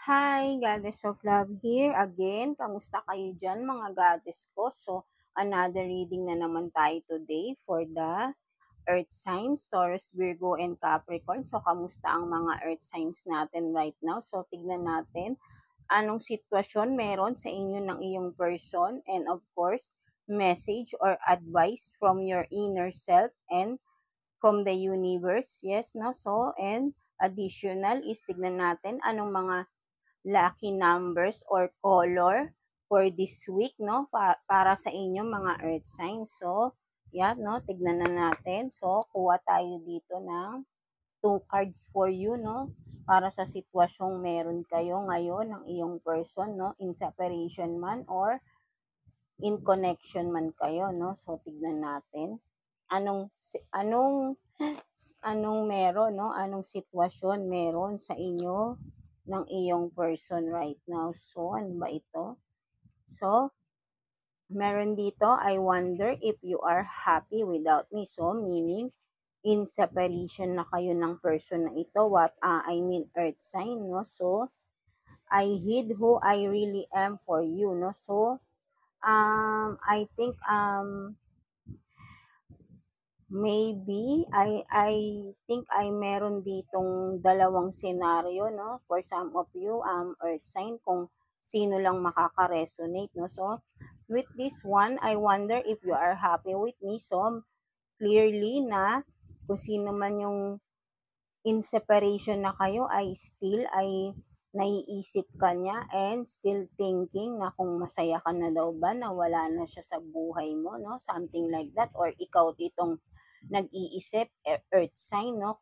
Hi, Goddess of Love here again. Kamusta kayo dyan mga goddess ko? So, another reading na naman tayo today for the Earth signs, Taurus, Virgo, and Capricorn. So, kamusta ang mga Earth signs natin right now? So, tignan natin anong sitwasyon meron sa inyo ng iyong person, and of course, message or advice from your inner self and from the universe. Yes, no? So, and additional is tignan natin anong mga lucky numbers or color for this week, no? Para sa inyong mga earth signs. So, yan, no? Tignan na natin. So, kuha tayo dito ng 2 cards for you, no? Para sa sitwasyong meron kayo ngayon ng iyong person, no? In separation man or in connection man kayo, no? So, tignan natin. Anong anong anong meron, no? Anong sitwasyon meron sa inyo ng iyong person right now. So, ano ba ito? So, meron dito, I wonder if you are happy without me. So, meaning, in separation na kayo ng person na ito. I mean, earth sign, no? So, I hid who I really am for you, no? So, I think, maybe I think ay meron ditong dalawang senaryo, no, for some of you earth sign, kung sino lang makaka-resonate, no. So with this one, I wonder if you are happy with me. So clearly na kung sino man yung in separation na kayo ay still ay naiisip ka niya and still thinking na kung masaya ka na daw ba na wala na siya sa buhay mo, no, something like that, or ikaw ditong nag-iisip, earth sign, no,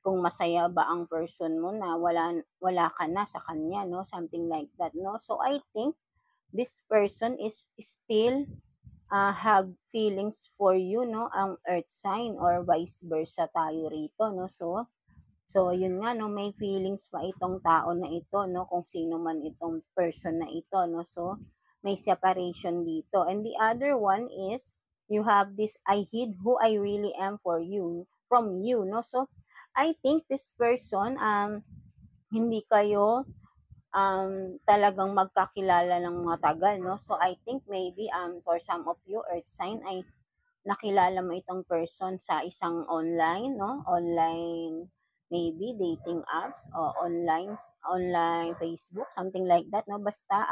kung masaya ba ang person mo na wala ka na sa kanya, no, something like that, no. So I think this person is still have feelings for you, no, ang earth sign, or vice versa tayo rito, no. So yun nga, no, may feelings pa itong tao na ito, no, kung sino man itong person na ito, no. So may separation dito. And the other one is you have this, I hid who I really am for you, from you, no. So I think this person, hindi kayo talagang magkakilala ng matagal, no. So I think maybe for some of you earth sign ay nakilala mo itong person sa isang online, no, online, maybe dating apps o online Facebook, something like that, no. Basta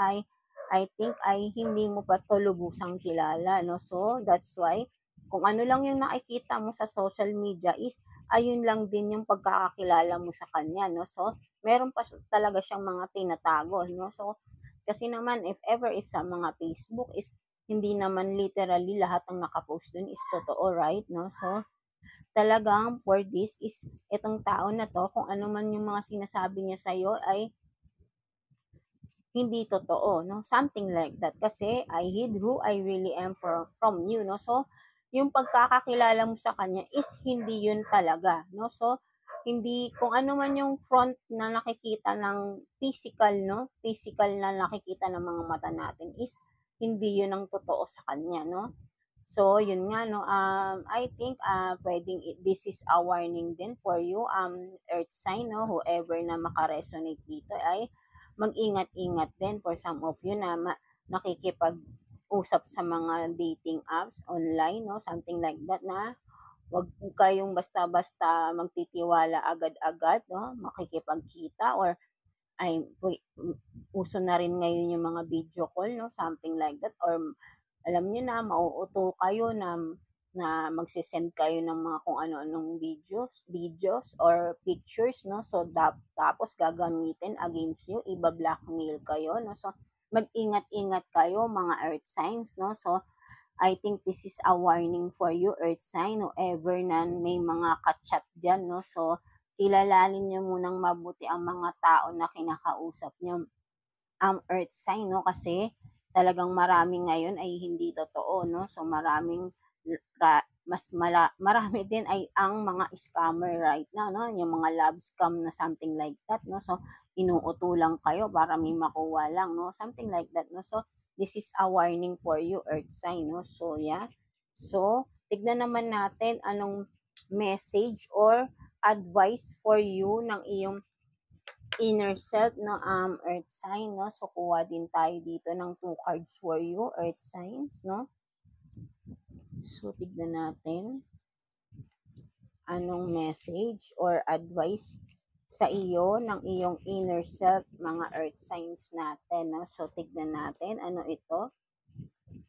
I think ay hindi mo pa to lubusang kilala, no. So that's why kung ano lang yung nakikita mo sa social media is ayun lang din yung pagkakakilala mo sa kanya, no. So meron pa talaga siyang mga tinatago, no. So kasi naman, if sa mga Facebook is hindi naman literally lahat ng nakapost dun is totoo, right, no. So talagang for this is itong tao na to, kung ano man yung mga sinasabi niya sa'yo ay hindi totoo, no, something like that. Kasi I hid who I really am from you, no. So yung pagkakakilala mo sa kanya is hindi yun talaga, no. So hindi, kung ano man yung front na nakikita ng physical, no, physical na nakikita ng mga mata natin is hindi yun ang totoo sa kanya, no. So yun nga, no, I think pwedeng this is a warning din for you, earth sign, no, whoever na makaresonate dito ay mag-ingat-ingat din for some of you na nakikipag-usap sa mga dating apps online, no, something like that, na wag kayong basta-basta magtitiwala agad-agad, no, makikipagkita, or ay uso na rin ngayon yung mga video call, no, something like that, or alam niyo na mauuto kayo na magse-send kayo ng mga kung ano-anong videos or pictures, no. So tapos gagamitin against you, iba-blackmail kayo, no. So mag-ingat-ingat kayo mga earth signs, no. So I think this is a warning for you earth sign, whoever na may mga ka-chat diyan, no. So kilalanin niyo munang mabuti ang mga tao na kinakausap niyo, earth sign, no, kasi talagang marami ngayon ay hindi totoo, no. So maraming marami din ay ang mga scammer right now, no, yung mga love scam na something like that, no. So inuuto lang kayo para may makuha lang, no, something like that, no. So this is a warning for you earth sign, no. So yeah, so tignan naman natin anong message or advice for you ng iyong inner self, no, earth sign, no. So, kuha din tayo dito ng 2 cards for you, earth signs, no. So, tignan natin anong message or advice sa iyo ng iyong inner self, mga earth signs natin, no. So, tignan natin ano ito.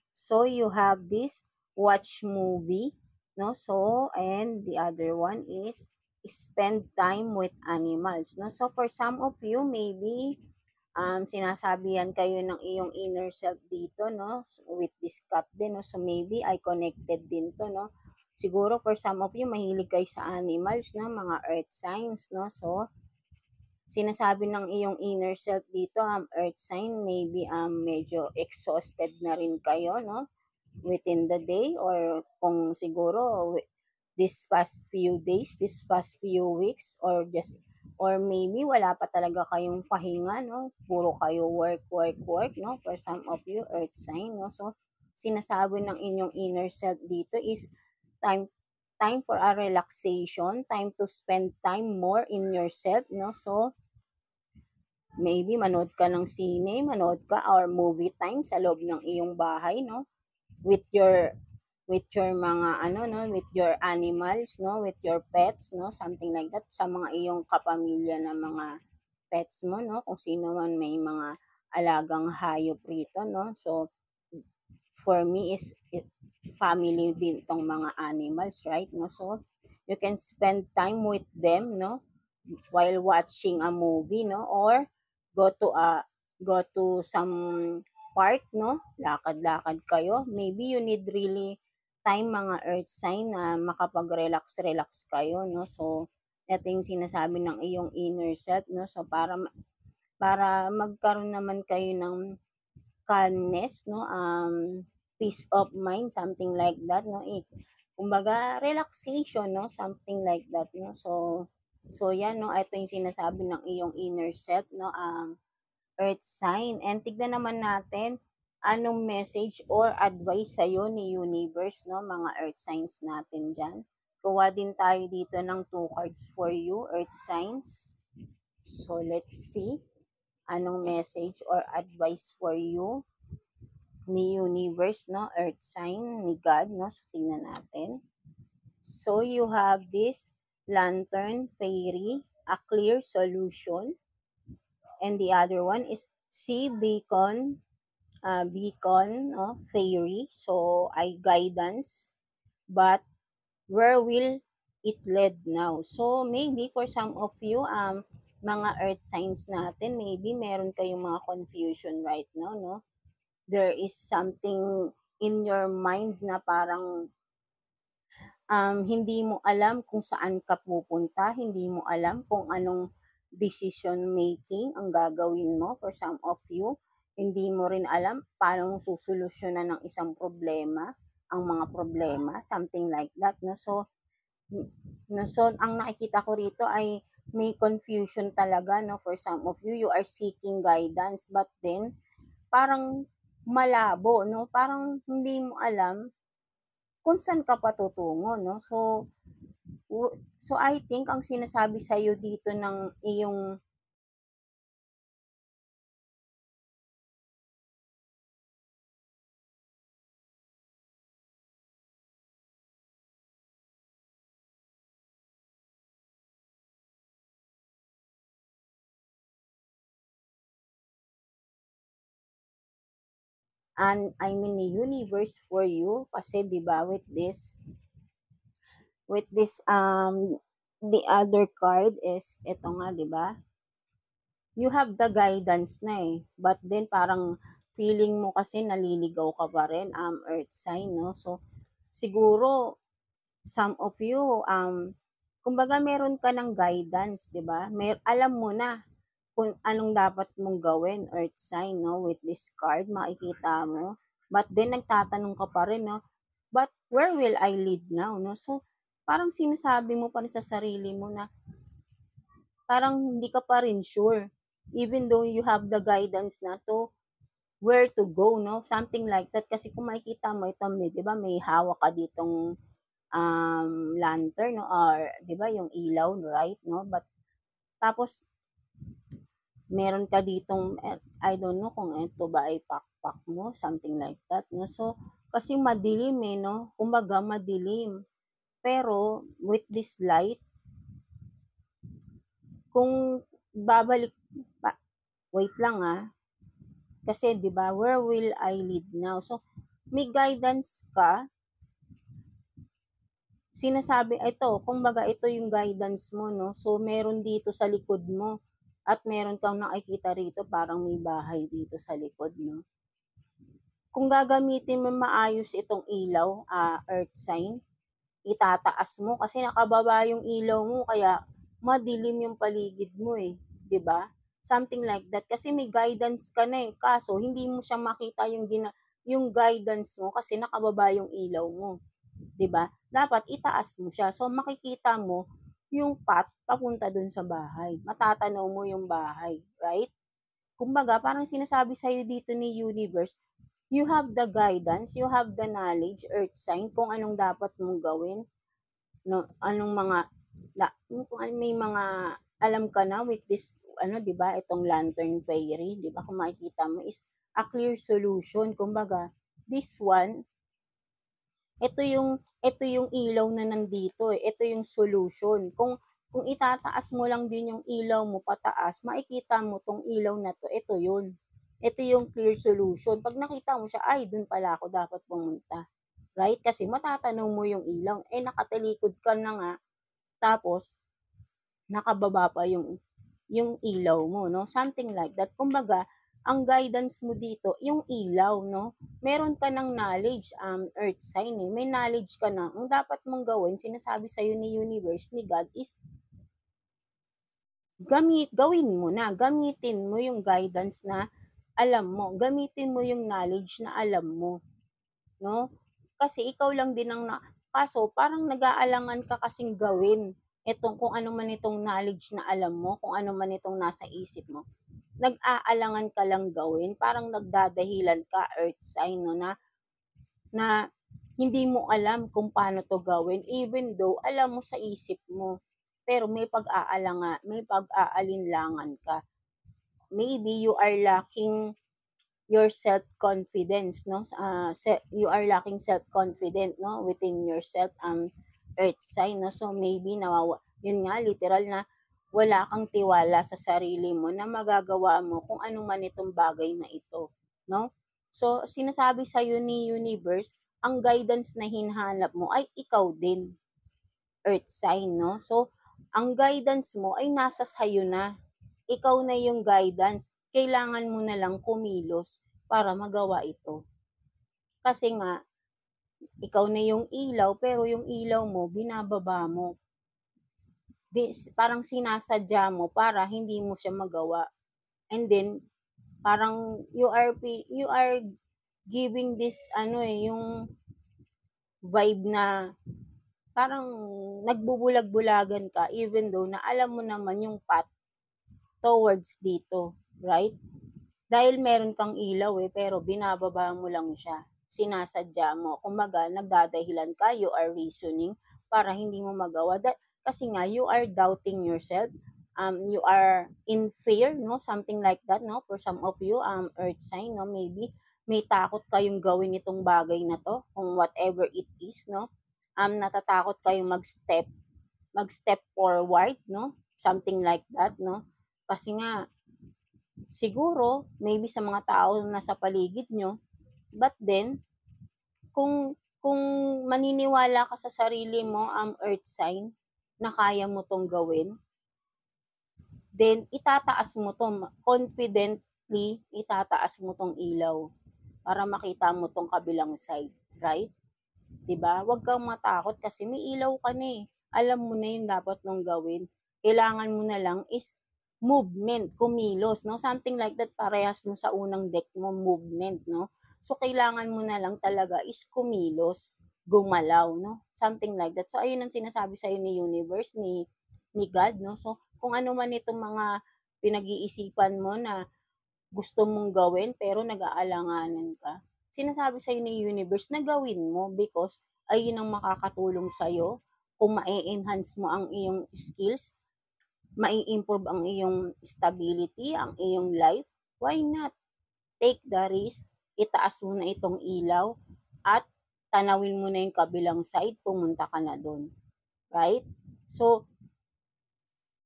So, you have this watch movie, no. So, and the other one is spend time with animals, no. So, for some of you, maybe sinasabihan kayo ng iyong inner self dito, no, with this cup din, no. So, maybe I connected din to, no. Siguro for some of you, mahilig kayo sa animals, na mga earth signs, no. So, sinasabi ng iyong inner self dito, earth sign, maybe medyo exhausted na rin kayo, no, within the day, or kung siguro this past few days, this past few weeks, or maybe wala pa talaga kayong pahinga, no? Puro kayo work, work, work, no? For some of you, earth sign, no? So, sinasabi ng inyong inner self dito is time time for a relaxation, time to spend time more in yourself, no? So, maybe manood ka ng sine, manood ka or movie time sa loob ng iyong bahay, no? With your mga ano, no, with your animals, no, with your pets, no, something like that, sa mga iyong kapamilya na mga pets mo, no, kung sino man may mga alagang hayop rito, no. So, for me is family din tong mga animals, right, no. So, you can spend time with them, no, while watching a movie, no, or go to a go to some park, no, lakad-lakad kayo. Maybe you need really time, mga earth sign, na makapag-relax-relax kayo, no. So, ito yung sinasabi ng iyong inner self, no. So, para magkaroon naman kayo ng calmness, no, peace of mind, something like that, no. Kumbaga, relaxation, no, something like that, no. So yan, no, ito yung sinasabi ng iyong inner self, no, earth sign. And tignan naman natin anong message or advice sa'yo ni universe, no, mga earth signs natin dyan. Kuha din tayo dito ng 2 cards for you, earth signs. So, let's see anong message or advice for you ni universe, no, earth sign, ni God, no. So, tingnan natin. So, you have this lantern fairy, a clear solution. And the other one is sea beacon, no, fairy. So, ay guidance. But, where will it lead now? So, maybe for some of you, mga earth signs natin, maybe meron kayong mga confusion right now, no? There is something in your mind na parang hindi mo alam kung saan ka pupunta, hindi mo alam kung anong decision making ang gagawin mo. For some of you, hindi mo rin alam paano mo susolusyonan ng isang problema, ang mga problema, something like that, no. So, ang nakikita ko rito ay may confusion talaga, no. For some of you, you are seeking guidance, but then parang malabo, no. Parang hindi mo alam kung saan ka patutungo, no. So I think ang sinasabi sa iyo dito ng iyong ni universe for you, kasi 'di ba, with this the other card is ito nga, 'di ba? You have the guidance na but then parang feeling mo kasi naliligaw ka pa rin, earth sign, no. So, siguro some of you, kumbaga meron ka ng guidance, 'di ba? Alam mo na kung anong dapat mong gawin, earth sign, no, with this card, makikita mo. But then, nagtatanong ka pa rin, no, but where will I lead now, no? So, parang sinasabi mo pa rin sa sarili mo na parang hindi ka pa rin sure. Even though you have the guidance na to where to go, no? Something like that. Kasi kung makikita mo ito, di ba, may hawak ka ditong lantern, no? Or, di ba, yung ilaw, right, no? But, tapos, meron ka ditong, I don't know kung ito ba ay pakpak mo, something like that, no? So, kasi madilim eh, no? Kumbaga, madilim. Pero, with this light, kung babalik, pa, wait lang ah, kasi 'di ba, where will I lead now? So, may guidance ka, sinasabi ito, kumbaga ito yung guidance mo, no? So, meron dito sa likod mo at meron kang nakikita rito, parang may bahay dito sa likod, no? Kung gagamitin mo maayos itong ilaw, earth sign, itataas mo kasi nakababa yung ilaw mo kaya madilim yung paligid mo eh, 'di ba? Something like that kasi may guidance ka na eh, kaso hindi mo siya makita yung guidance mo kasi nakababa yung ilaw mo, 'di ba? Dapat itaas mo siya. So makikita mo yung path papunta dun sa bahay. Matatanaw mo yung bahay, right? Kumbaga, parang sinasabi sa'yo dito ni universe, you have the guidance, you have the knowledge, earth sign, kung anong dapat mong gawin, no, anong mga, kung may mga, alam ka na with this, 'di ba, itong lantern fairy, 'di ba, kung makikita mo is a clear solution. Kumbaga, this one, ito yung ilaw na nandito eh. Ito yung solution. Kung itataas mo lang din yung ilaw mo pataas, makikita mo tong ilaw na to, ito yun. Ito yung clear solution. Pag nakita mo siya, ay, dun pala ako dapat pumunta. Right? Kasi matatanaw mo yung ilaw. Eh, nakatalikod ka na nga, tapos, nakababa pa yung ilaw mo, no? Something like that. Kumbaga, ang guidance mo dito, yung ilaw, no? Meron ka ng knowledge, earth sign eh. May knowledge ka na. Ang dapat mong gawin, sinasabi sa'yo ni universe, ni God, is gawin mo na. Gamitin mo yung guidance na alam mo. Gamitin mo yung knowledge na alam mo, no? Kasi ikaw lang din ang kaso parang nag-aalangan ka kasing gawin itong kung ano man itong knowledge na alam mo, kung ano man itong nasa isip mo. Nag-aalangan ka lang gawin, parang nagdadahilan ka, earth sign, no, na hindi mo alam kung paano to gawin, even though alam mo sa isip mo. Pero may pag-aalinlangan ka. Maybe you are lacking your self-confidence, no? You are lacking self-confidence, no? Within yourself, earth sign, no? So, maybe, yun nga, literal na, wala kang tiwala sa sarili mo na magagawa mo kung ano man itong bagay na ito, no? So, sinasabi sa'yo ni universe, ang guidance na hinahanap mo ay ikaw din, earth sign, no? So, ang guidance mo ay nasa sayo na. Ikaw na yung guidance. Kailangan mo na lang kumilos para magawa ito. Kasi nga, ikaw na yung ilaw, pero yung ilaw mo, binababa mo. Parang sinasadya mo para hindi mo siya magawa. And then, parang you are giving this, yung vibe na parang nagbubulag-bulagan ka even though na alam mo naman yung path towards dito, right? Dahil meron kang ilaw eh, pero binababa mo lang siya. Sinasadya mo. Kumbaga, nagdadahilan ka, you are reasoning para hindi mo magawa. Kasi nga, you are doubting yourself. You are in fear, no? Something like that, no? For some of you, earth sign, no? Maybe may takot kayong gawin itong bagay na to, kung whatever it is, no? Natatakot kayong mag-step forward, no? Something like that, no? Kasi nga, siguro, maybe sa mga tao na sa paligid nyo, but then, kung maniniwala ka sa sarili mo, earth sign, na kaya mo tong gawin, then, itataas mo to, confidently, itataas mo tong ilaw, para makita mo tong kabilang side, right? 'Di ba? Huwag kang matakot kasi may ilaw ka na eh. Alam mo na yung dapat mong gawin. Kailangan mo na lang is movement, kumilos, no? Something like that, parehas dun sa unang deck mo, movement, no? So, kailangan mo na lang talaga is kumilos, gumalaw, no? Something like that. So, ayun ang sinasabi sa'yo ni universe, ni God, no? So, kung ano man itong mga pinag-iisipan mo na gusto mong gawin pero nag-aalanganan ka, sinasabi sa'yo ni universe na gawin mo because ayun ang makakatulong sa'yo kung ma-enhance mo ang iyong skills mai-improve ang iyong stability, ang iyong life, why not? Take the risk, itaas mo na itong ilaw at tanawin mo na yung kabilang side, pumunta ka na doon. Right? So,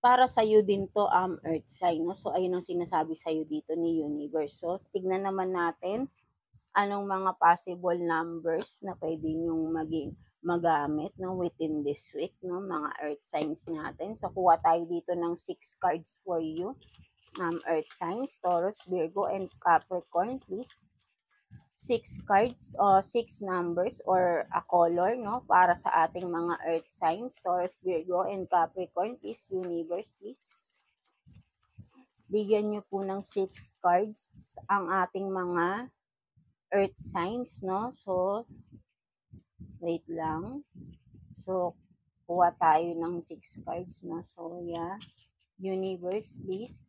para sa'yo din to earth sign, no? So, ayun ang sinasabi sa'yo dito ni universe. So, tignan naman natin anong mga possible numbers na pwede nyong magamit, no, within this week, no, mga earth signs natin. So, kuha tayo dito ng 6 cards for you. Earth signs, Taurus, Virgo, and Capricorn, please. 6 cards o 6 numbers or a color, no, para sa ating mga earth signs, Taurus, Virgo, and Capricorn, please, universe, please. Bigyan nyo po ng 6 cards ang ating mga earth signs, no? So, wait lang. So, kuha tayo ng 6 cards, no? So, yeah. Universe, please.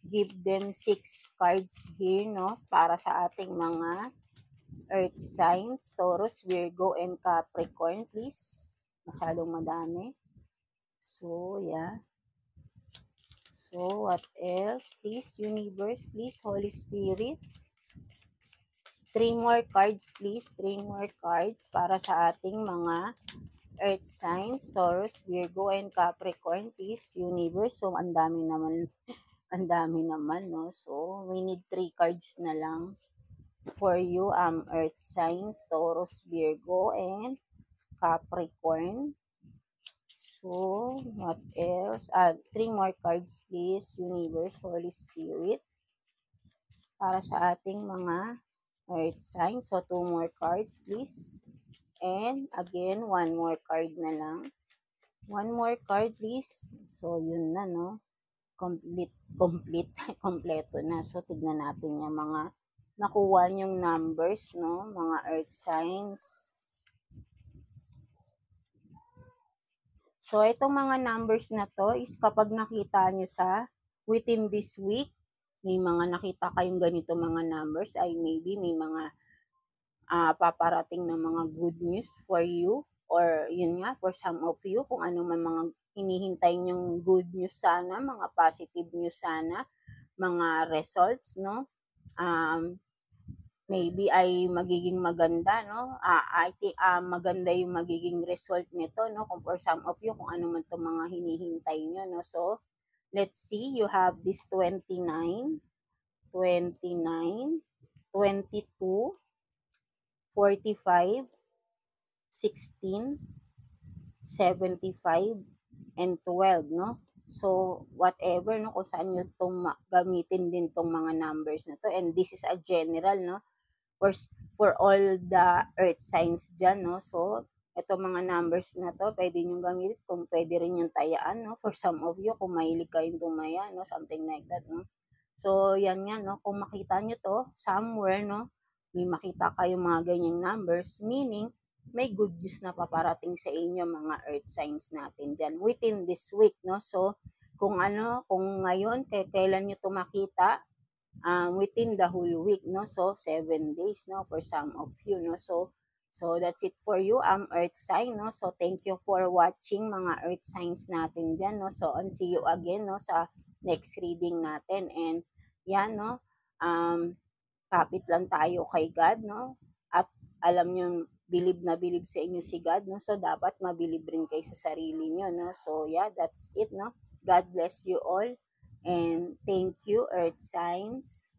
Give them 6 cards here, no? Para sa ating mga earth signs, Taurus, Virgo, and Capricorn, please. Masyadong madami. So, yeah. So, what else? Please, universe, please, Holy Spirit. 3 more cards, please. 3 more cards para sa ating mga earth signs, Taurus, Virgo, and Capricorn, please, universe. So, ang dami naman, no? So, we need 3 cards na lang for you, earth signs, Taurus, Virgo, and Capricorn. So, what else? 3 more cards, please, universe, Holy Spirit, para sa ating mga earth signs. So, 2 more cards, please. And, again, 1 more card na lang. 1 more card, please. So, yun na, no? Kompleto na. So, tignan natin yung mga nakuha niyong numbers, no? Mga earth signs. So, itong mga numbers na to is kapag nakita nyo sa within this week, may mga nakita kayong ganito mga numbers, ay maybe may mga paparating na mga good news for you, or yun nga, for some of you, kung ano man mga hinihintay nyong good news sana, mga positive news sana, mga results, no? Maybe ay magiging maganda, no? I think maganda yung magiging result nito, no? Kung for some of you, kung ano man itong mga hinihintay nyo, no? So, let's see, you have this 29, 29, 22, 45, 16, 75, and 12, no? So, whatever, no? Kung saan nyo itong gamitin din itong mga numbers na to. And this is a general, no? For all the earth signs dyan, no? So, ito mga numbers na to, pwede nyo gamitin, kung pwede rin yung tayaan, no? For some of you, kung mahilig kayong tumaya, no? Something like that, no? So, yan nga, no? Kung makita nyo to, somewhere, no? May makita kayong mga ganyang numbers, meaning, may good news na paparating sa inyo, mga earth signs natin dyan, within this week, no? So, kung ngayon, kailan nyo to makita, within the whole week, no? So, 7 days, no? For some of you, no? So that's it for you, earth sign, no? So, thank you for watching, mga earth signs natin dyan, no? So, see you again, no? Sa next reading natin. And, yan, no? Kapit lang tayo kay God, no? At alam nyo, believe na believe sa inyo si God, no? So, dapat mabilib rin kayo sa sarili nyo, no? So, yeah, that's it, no? God bless you all. And thank you, earth signs.